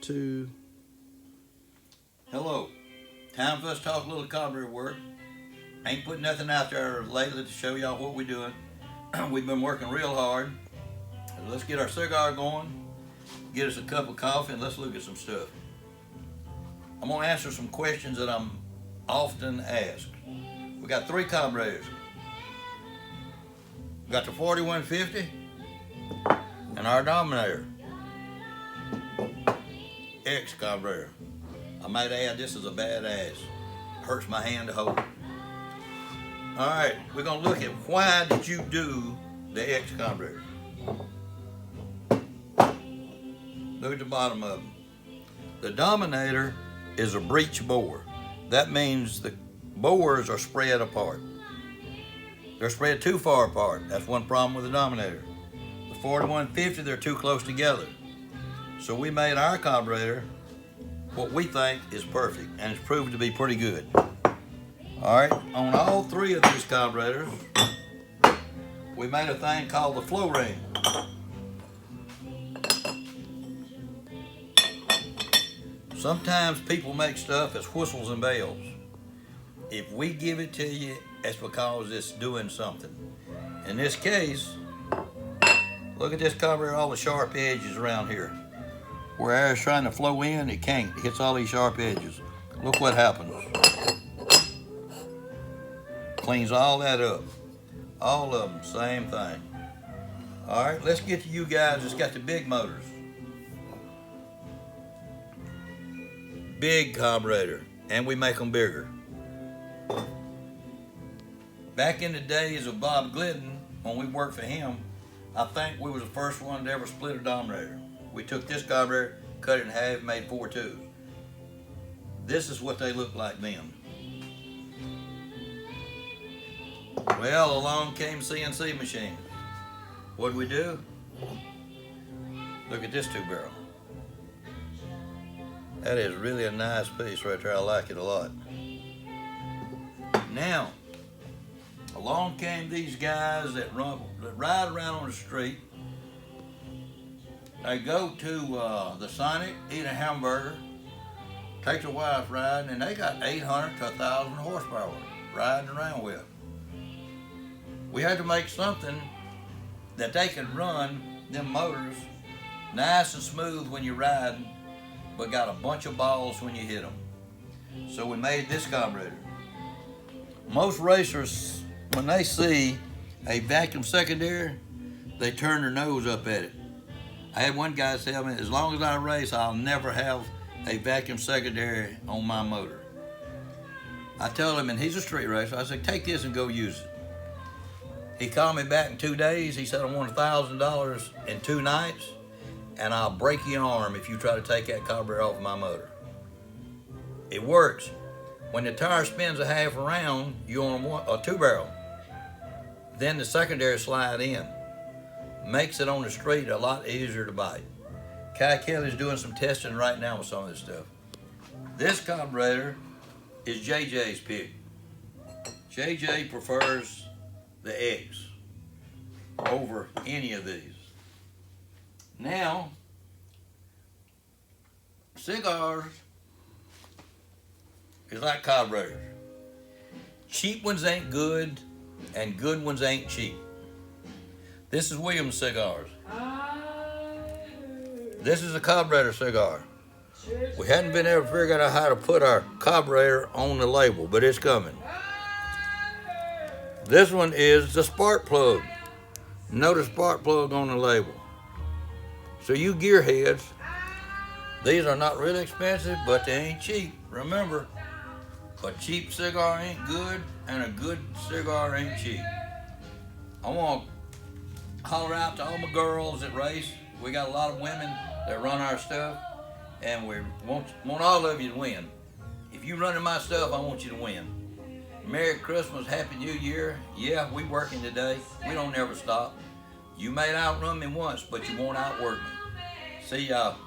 2. Hello. Time for us to talk a little carburetor work. Ain't put nothing out there lately to show y'all what we're doing. We've been working real hard. Let's get our cigar going, get us a cup of coffee, and let's look at some stuff. I'm going to answer some questions that I'm often asked. We got 3 carburetors. We got the 4150 and our Dominator X carburetor. I might add, this is a badass. Hurts my hand to hold it. All right, we're gonna look at why did you do the X carburetor. Look at the bottom of them. The Dominator is a breech bore. That means the bores are spread apart. They're spread too far apart. That's one problem with the Dominator. The 4150, they're too close together. So we made our carburetor what we think is perfect, and it's proved to be pretty good. All right, on all 3 of these carburetors, we made a thing called the flow ring. Sometimes people make stuff as whistles and bells. If we give it to you, it's because it's doing something. In this case, look at this carburetor, all the sharp edges around here. Where air is trying to flow in, it can't. It hits all these sharp edges. Look what happens. Cleans all that up. All of them, same thing. All right, let's get to you guys that's got the big motors. Big carburetor, and we make them bigger. Back in the days of Bob Glidden, when we worked for him, I think we was the first one to ever split a Dominator. We took this carburetor, cut it in half, made 4 tubes. This is what they look like then. Well, along came CNC machine. What did we do? Look at this 2-barrel. That is really a nice piece right there. I like it a lot. Now, along came these guys that ride around on the street. They go to the Sonic, eat a hamburger, take their wife riding, and they got 800 to 1,000 horsepower riding around with. We had to make something that they could run them motors nice and smooth when you're riding, but got a bunch of balls when you hit them. So we made this carburetor. Most racers, when they see a vacuum secondary, they turn their nose up at it. I had one guy tell me, as long as I race, I'll never have a vacuum secondary on my motor. I told him, and he's a street racer, I said, take this and go use it. He called me back in 2 days. He said, I want $1,000 in 2 nights, and I'll break your arm if you try to take that carburetor off of my motor. It works. When the tire spins a half around, you're on a 2-barrel. Then the secondary slide in. Makes it on the street a lot easier to bite. Kai Kelly's doing some testing right now with some of this stuff. This carburetor is JJ's pick. JJ prefers the X over any of these. Now, cigars is like carburetors. Cheap ones ain't good, and good ones ain't cheap. This is Williams cigars. This is a carburetor cigar. We hadn't been able to figure out how to put our carburetor on the label, but it's coming. This one is the spark plug. Notice spark plug on the label. So you gearheads, these are not really expensive, but they ain't cheap. Remember, a cheap cigar ain't good, and a good cigar ain't cheap. I want to holler out to all my girls that race. We got a lot of women that run our stuff, and we want all of you to win. If you running my stuff, I want you to win. Merry Christmas, Happy New Year. Yeah, we working today. We don't never stop. You may outrun me once, but you won't outwork me. See y'all.